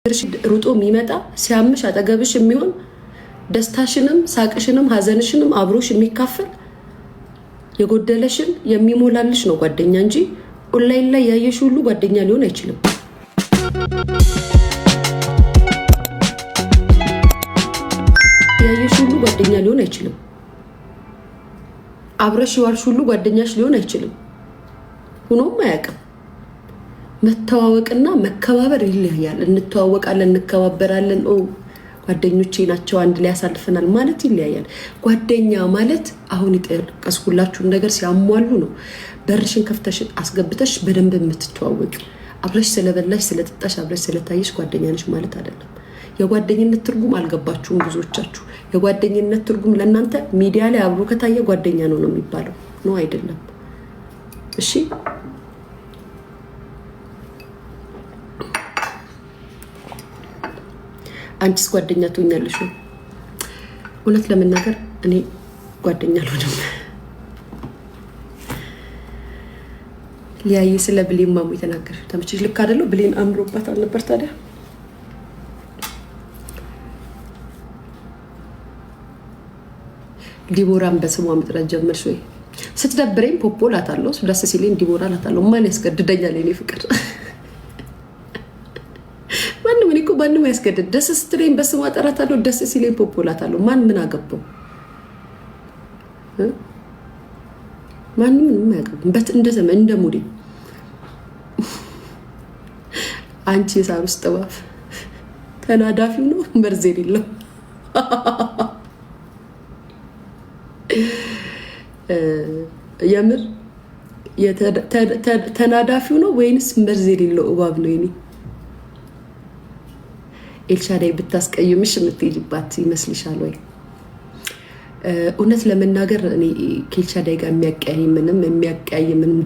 ሩጦ የሚመጣ ሲያምሽ አጠገብሽ የሚሆን ደስታሽንም ሳቅሽንም ሀዘንሽንም አብሮሽ የሚካፈል የጎደለሽን የሚሞላልሽ ነው ጓደኛ እንጂ ኦንላይን ላይ ያየሽ ሁሉ ጓደኛ ሊሆን አይችልም። ያየሽ ሁሉ ጓደኛ ሊሆን አይችልም። አብረሽ ይዋልሽ ሁሉ ጓደኛሽ ሊሆን አይችልም። ሆኖም አያውቅም። መተዋወቅና መከባበር ይለያያል። እንተዋወቃለን፣ እንከባበራለን፣ ጓደኞቼ ናቸው አንድ ላይ ያሳልፈናል ማለት ይለያያል። ጓደኛ ማለት አሁን የጠቀስኩላችሁን ነገር ሲያሟሉ ነው። በርሽን ከፍተሽ አስገብተሽ በደንብ የምትተዋወቂ። አብረሽ ስለበላሽ ስለጠጣሽ አብረሽ ስለታየሽ ጓደኛ ነሽ ማለት አይደለም። የጓደኝነት ትርጉም አልገባችሁም ብዙዎቻችሁ። የጓደኝነት ትርጉም ለእናንተ ሚዲያ ላይ አብሮ ከታየ ጓደኛ ነው የሚባለው ነው አይደለም። እሺ አንቺስ ጓደኛ ትሆኛለሽ? እውነት ለመናገር እኔ ጓደኛ አልሆንም። ሊያይ ስለ ብሌን ማሙ የተናገረው ተመችሽ ልክ አይደለም። ብሌን አምሮባት አልነበር ታዲያ? ዲቦራን በስሟ መጥራት ጀመርሽ ወይ? ስትደብረኝ ፖፖ ላታለሁ፣ ደስ ሲለኝ ዲቦራ ላታለሁ። ማን ያስገድደኛል? የኔ ፍቅር ማንም ያስገድድ። ደስ ስትለኝ በስሟ ጠራታለሁ፣ ደስ ሲለኝ ፖፖ ላታለሁ። ማን ምን አገባው? ማንም ምን ያገባው? እንደዘመን እንደሙዲ አንቺ የሳር ውስጥ ጥባፍ ተናዳፊው ነው መርዝ የሌለው የምር ተናዳፊው ነው ወይንስ መርዝ የሌለው እባብ ነው? የኔ ኤልሻዳይ ብታስቀይምሽ የምትሄጂባት ይመስልሻል ወይ? እውነት ለመናገር እኔ ከኤልሻዳይ ጋር የሚያቀያይምንም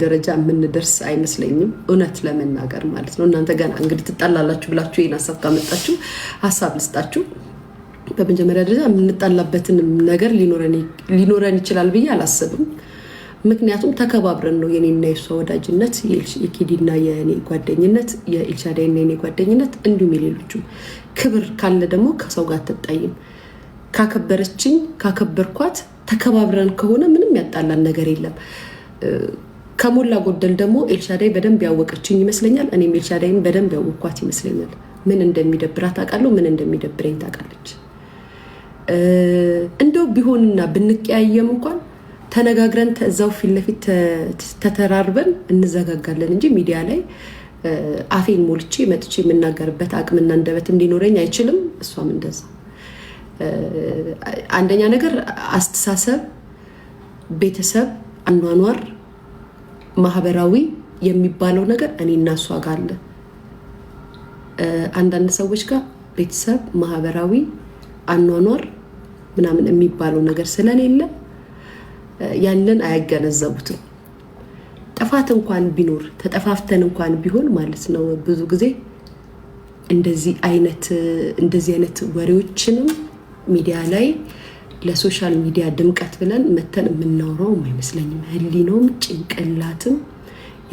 ደረጃ የምንደርስ አይመስለኝም። እውነት ለመናገር ማለት ነው። እናንተ ገና እንግዲህ ትጣላላችሁ ብላችሁ ይሄን ሀሳብ ካመጣችሁ ሀሳብ ልስጣችሁ። በመጀመሪያ ደረጃ የምንጣላበትን ነገር ሊኖረን ይችላል ብዬ አላስብም። ምክንያቱም ተከባብረን ነው የኔና የሷ ወዳጅነት፣ የኪዲና የኔ ጓደኝነት፣ የኤልሻዳይና የኔ ጓደኝነት እንዲሁም የሌሎቹ ክብር ካለ ደግሞ ከሰው ጋር አትጣይም። ካከበረችኝ ካከበርኳት ተከባብረን ከሆነ ምንም ያጣላን ነገር የለም። ከሞላ ጎደል ደግሞ ኤልሻዳይ በደንብ ያወቀችኝ ይመስለኛል። እኔም ኤልሻዳይን በደንብ ያወቅኳት ይመስለኛል። ምን እንደሚደብራት ታውቃለሁ፣ ምን እንደሚደብረኝ ታውቃለች። እንደው ቢሆንና ብንቀያየም እንኳን ተነጋግረን ተዛው ፊት ለፊት ተተራርበን እንዘጋጋለን እንጂ ሚዲያ ላይ አፌን ሞልቼ መጥቼ የምናገርበት አቅምና እንደበትም ሊኖረኝ አይችልም። እሷም እንደዛ። አንደኛ ነገር አስተሳሰብ፣ ቤተሰብ፣ አኗኗር፣ ማህበራዊ የሚባለው ነገር እኔና እሷ ጋር አለ። አንዳንድ ሰዎች ጋር ቤተሰብ፣ ማህበራዊ አኗኗር ምናምን የሚባለው ነገር ስለሌለ ያንን አያገነዘቡትም። ጥፋት እንኳን ቢኖር ተጠፋፍተን እንኳን ቢሆን ማለት ነው ብዙ ጊዜ እንደዚህ አይነት ወሬዎችንም ሚዲያ ላይ ለሶሻል ሚዲያ ድምቀት ብለን መተን የምናወራው አይመስለኝም። ህሊናውም ጭንቅላትም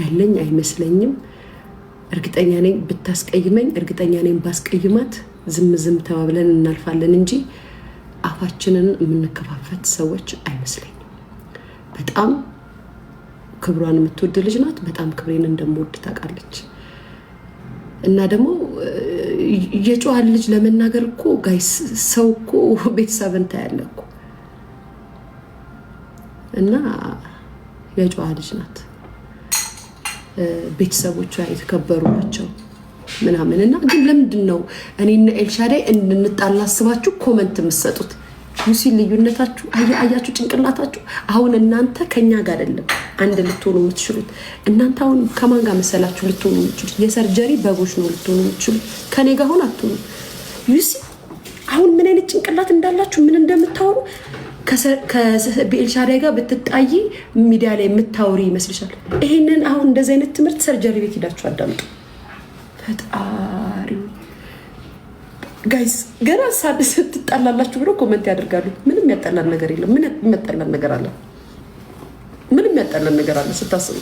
ያለኝ አይመስለኝም። እርግጠኛ ነኝ ብታስቀይመኝ፣ እርግጠኛ ነኝ ባስቀይማት ዝም ተባብለን እናልፋለን እንጂ አፋችንን የምንከፋፈት ሰዎች አይመስለኝም። በጣም ክብሯን የምትወድ ልጅ ናት። በጣም ክብሬን እንደምወድ ታውቃለች። እና ደግሞ የጨዋን ልጅ ለመናገር እኮ ጋይስ ሰው እኮ ቤተሰብን ታያለ እኮ። እና የጨዋ ልጅ ናት። ቤተሰቦቿ የተከበሩ ናቸው ምናምን። እና ግን ለምንድን ነው እኔና ኤልሻዳይ እንድንጣላ አስባችሁ ኮመንት የምትሰጡት? ሙሲ ልዩነታችሁ አያችሁ፣ ጭንቅላታችሁ። አሁን እናንተ ከኛ ጋር አይደለም አንድ ልትሆኑ የምትችሉት። እናንተ አሁን ከማን ጋር መሰላችሁ ልትሆኑ የምትችሉት? የሰርጀሪ በጎች ነው ልትሆኑ የምትችሉት። ከኔ ጋር አሁን አትሆኑ። ዩሲ አሁን ምን አይነት ጭንቅላት እንዳላችሁ ምን እንደምታወሩ ከኤልሻዳይ ጋር ብትጣይ ሚዲያ ላይ የምታወሪ ይመስልሻል? ይሄንን አሁን እንደዚህ አይነት ትምህርት ሰርጀሪ ቤት ሄዳችሁ አዳምጡ። ፈጣሪ ጋይስ ገና ሳድስ ትጣላላችሁ ብሎ ኮሜንት ያደርጋሉ። ምንም ያጣላን ነገር የለም። ምን ያጣላን ነገር አለ? ምንም ያጣላን ነገር አለ ስታስቡ?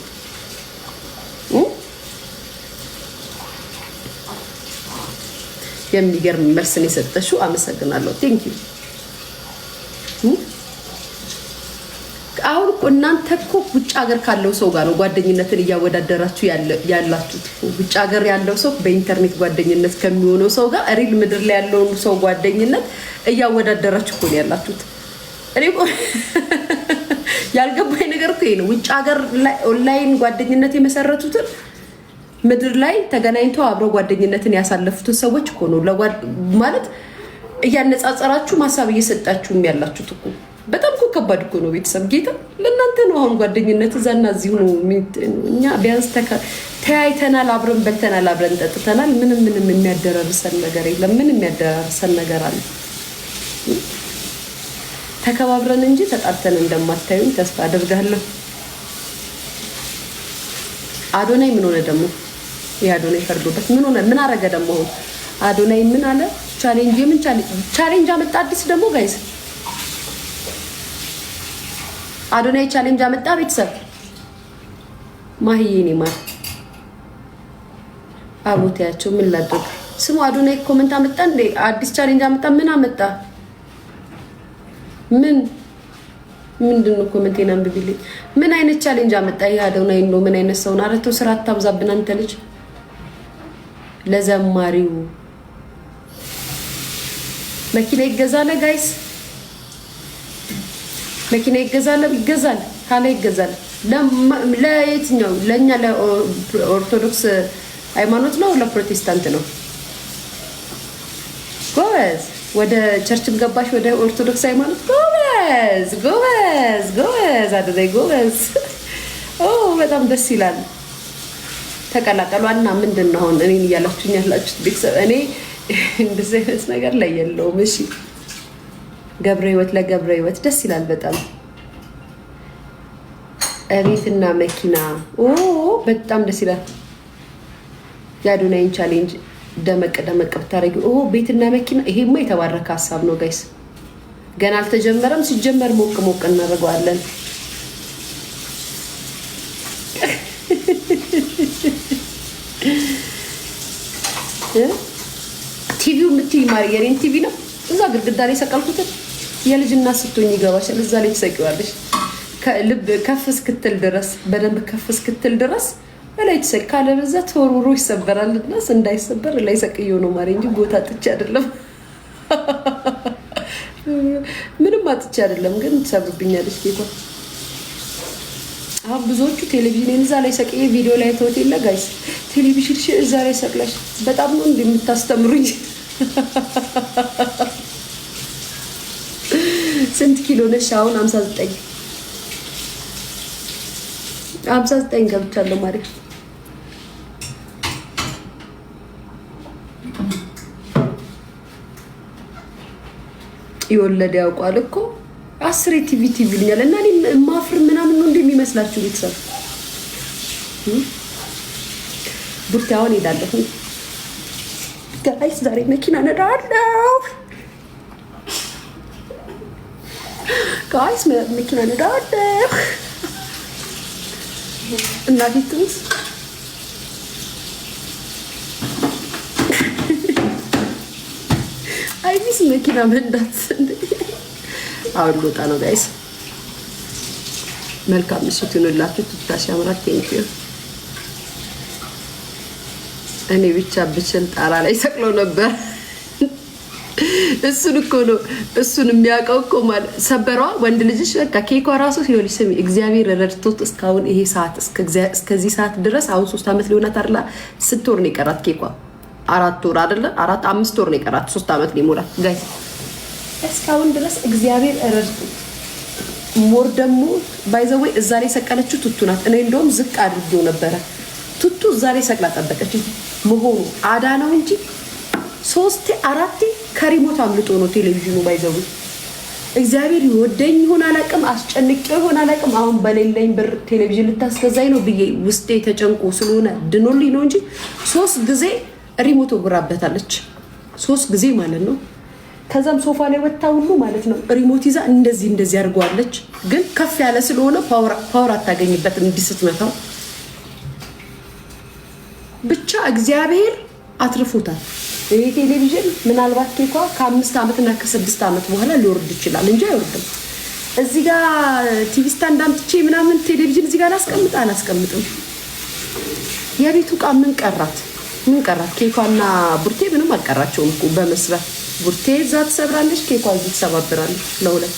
የሚገርም መልስ ነው የሰጠሽው። አመሰግናለሁ። ቴንክ ዩ። አሁን እኮ እናንተ እኮ ውጭ ሀገር ካለው ሰው ጋር ነው ጓደኝነትን እያወዳደራችሁ ያላችሁት። ውጭ ሀገር ያለው ሰው በኢንተርኔት ጓደኝነት ከሚሆነው ሰው ጋር ሪል ምድር ላይ ያለውን ሰው ጓደኝነት እያወዳደራችሁ እኮ ነው ያላችሁት። እኔ እኮ ያልገባኝ ነገር እኮ ይሄ ነው። ውጭ ሀገር ኦንላይን ጓደኝነት የመሰረቱትን ምድር ላይ ተገናኝተው አብረው ጓደኝነትን ያሳለፉትን ሰዎች እኮ ነው ማለት እያነጻጸራችሁ ማሳብ እየሰጣችሁም ያላችሁት እኮ። በጣም እኮ ከባድ እኮ ነው ቤተሰብ። ጌታ ለእናንተ ነው አሁን ጓደኝነት እዛና እዚሁ ነው። እኛ ቢያንስ ተያይተናል፣ አብረን በልተናል፣ አብረን ጠጥተናል። ምንም የሚያደራርሰን ነገር የለም። ምን የሚያደራርሰን ነገር አለ? ተከባብረን እንጂ ተጣልተን እንደማታዩኝ ተስፋ አደርጋለሁ። አዶናይ ምን ሆነ ደግሞ? የአዶናይ ፈርዶበት ምን ሆነ? ምን አረገ ደግሞ? አዶናይ ምን አለ? ቻሌንጅ የምን ቻሌንጅ አመጣ? አዲስ ደግሞ ጋይስ አዶናይ ቻሌንጅ አመጣ። ቤተሰብ ማህዬ እኔ ማለት አቦታያቸው ምን ላድርግ? ስሙ አዶናይ ኮመንት አመጣ እንዴ? አዲስ ቻሌንጅ አመጣ። ምን አመጣ? ምንድነው? ኮመንቴን አንብቢልኝ። ምን አይነት ቻሌንጅ አመጣ? ይሄ አዶናይ ነው ምን አይነት ሰው ነው? አረተው ስራ አታብዛብን አንተ ልጅ። ለዘማሪው መኪና ይገዛል ጋይስ፣ መኪና ይገዛል። ካለ ይገዛል። ለየትኛው? ለኛ ለኦርቶዶክስ ሃይማኖት ነው ለፕሮቴስታንት ነው? ጎበዝ። ወደ ቸርችም ገባሽ ወደ ኦርቶዶክስ ሃይማኖት። ጎበዝ አደረይ ጎበዝ። በጣም ደስ ይላል። ተቀላቀሏና ምንድን ነው አሁን እኔን እያላችሁኝ ያላችሁት ቤተሰብ? እኔ እንደዚህ አይነት ነገር ላይ የለውም። እሺ ገብረ ህይወት ለገብረ ህይወት ደስ ይላል በጣም። ቤትና መኪና በጣም ደስ ይላል። የአዶናይን ቻሌንጅ ደመቅ ብታረጊ ቤትና መኪና። ይሄማ የተባረከ ሀሳብ ነው ጋይስ። ገና አልተጀመረም። ሲጀመር ሞቅ እናደርገዋለን። ቲቪው የምትይ ማሪ የኔን ቲቪ ነው እዛ ግድግዳ ላይ ሰቀልኩት። የልጅና ስትሆኝ ይገባሻል። እዛ ላይ ትሰቂዋለሽ ከልብ ከፍ እስክትል ድረስ በደንብ ከፍ እስክትል ድረስ ላይ ትሰቂ። ካለበዛ ተወርውሮ ይሰበራልና እንዳይሰበር ላይ ሰቅየው ነው ማሪ እንጂ ቦታ አጥቼ አይደለም። ምንም አጥቼ አይደለም፣ ግን ትሰብርብኛለሽ ጌታ። አሁን ብዙዎቹ ቴሌቪዥን እዛ ላይ ሰቅዬ ቪዲዮ ላይ ተውት የለ ጋይስ። ቴሌቪዥን እዛ ላይ ሰቅለሽ በጣም ነው እንደምታስተምሩኝ። ስንት ኪሎ ነሽ አሁን? 59 ገብቻለሁ ማሪ። የወለደ ያውቃል እኮ 10 ቲቪ ይልኛል። እና እኔ ማፍር ምናምን ነው እንደሚመስላችሁ ቤተሰብ? ቡርቴ አሁን ሄዳለሁ ጋይስ። ዛሬ መኪና ነዳለሁ ጋይስ፣ መኪና ነዳለሁ። እናቲቱስ አይቢስ መኪና መንዳት አሁን ልወጣ ነው ጋይስ። መልካም ምሽት ይሁንላችሁ። ትታሽ ያምራት። ቴንኪዩ። እኔ ብቻ ብችል ጣራ ላይ ሰቅለው ነበር። እሱን እኮ ነው እሱን የሚያውቀው እኮ ማለት ሰበሯ ወንድ ልጅሽ በቃ ኬኳ ራሱ ሲሆን ስሚ እግዚአብሔር ረድቶት እስካሁን ይሄ ሰዓት እስከዚህ ሰዓት ድረስ አሁን 3 አመት ሊሆናት አይደል? 6 ወር ነው የቀራት ኬኳ። 4 ወር አይደለ? 5 ወር ነው የቀራት 3 አመት ሊሞላት ጋይስ። እስካሁን ድረስ እግዚአብሔር ረድቶት ሞር ደግሞ ባይዘው እዛ ላይ ሰቀለችው ቱቱ ናት። እኔ እንደውም ዝቅ አድርጌው ነበረ። ቱቱ እዛ ላይ ሰቅላ ጠበቀች መሆኑ አዳ ነው እንጂ 3 4 ከሪሞት አምልጦ ነው ቴሌቪዥኑ ባይዘው። እግዚአብሔር ይወደኝ ይሆን አላውቅም፣ አስጨንቄው ይሆን አላውቅም። አሁን በሌለኝ ብር ቴሌቪዥን ልታስገዛኝ ነው ብዬ ውስጤ ተጨንቆ ስለሆነ ድኖልኝ ነው እንጂ 3 ጊዜ ሪሞት ወራበታለች። 3 ጊዜ ማለት ነው። ከዛም ሶፋ ላይ ወጣ ሁሉ ማለት ነው ሪሞት ይዛ እንደዚህ አድርጓለች። ግን ከፍ ያለ ስለሆነ ፓወር አታገኝበትም እንዲስትመታው። ብቻ እግዚአብሔር አትርፎታል። ይሄ ቴሌቪዥን ምናልባት ኬኳ ከ5 ዓመት እና ከ6 ዓመት በኋላ ሊወርድ ይችላል እንጂ አይወርድም። እዚህ ጋር ቲቪ ስታንድ አምጥቼ ምናምን ቴሌቪዥን እዚህ ጋር አላስቀምጥም። የቤቱ ዕቃ ምን ቀራት? ኬኳና ቡርቴ ምንም አልቀራቸውም እኮ በመስራት ቡርቴ እዛ ትሰብራለች፣ ኬኳ እዚህ ትሰባብራለች። ለሁለት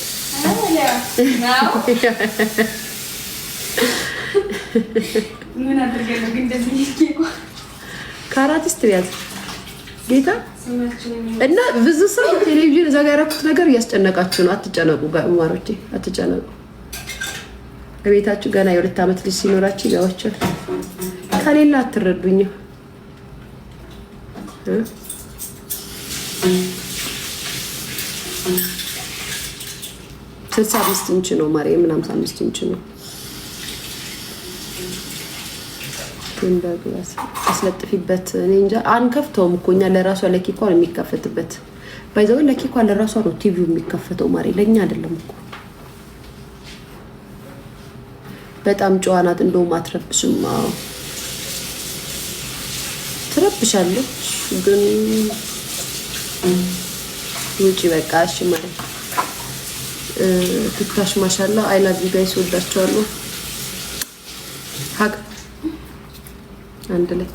ምን አድርገለው ግን እንደዚህ ኬኳ ካራቲስት ያዝ ጌታ እና ብዙ ሰው ቴሌቪዥን እዛ ጋር ያደረኩት ነገር እያስጨነቃችሁ ነው። አትጨነቁ ጋማሮቼ፣ አትጨነቁ። በቤታችሁ ገና የ2 ዓመት ልጅ ሲኖራችሁ ይገባችኋል። ከሌላ አትረዱኝም። 65 ኢንች ነው ማርያም፣ 55 ኢንች ነው። ግላስ አስለጥፊበት። እኔ እንጃ አንከፍተውም እኮ እኛ ለራሷ ለኬኳ ነው የሚከፈትበት። ባይዘው ለኬኳ ለራሷ ነው ቲቪው የሚከፈተው ማሪ፣ ለኛ አይደለም እኮ። በጣም ጨዋ ናት። እንደውም አትረብሽም። አዎ ትረብሻለች ግን ውጪ በቃ እሺ ማለት ትታሽ ማሻአላ። አይ ላቭ ዩ ጋይስ፣ ወዳችኋለሁ። ሀቅ አንድ ላይ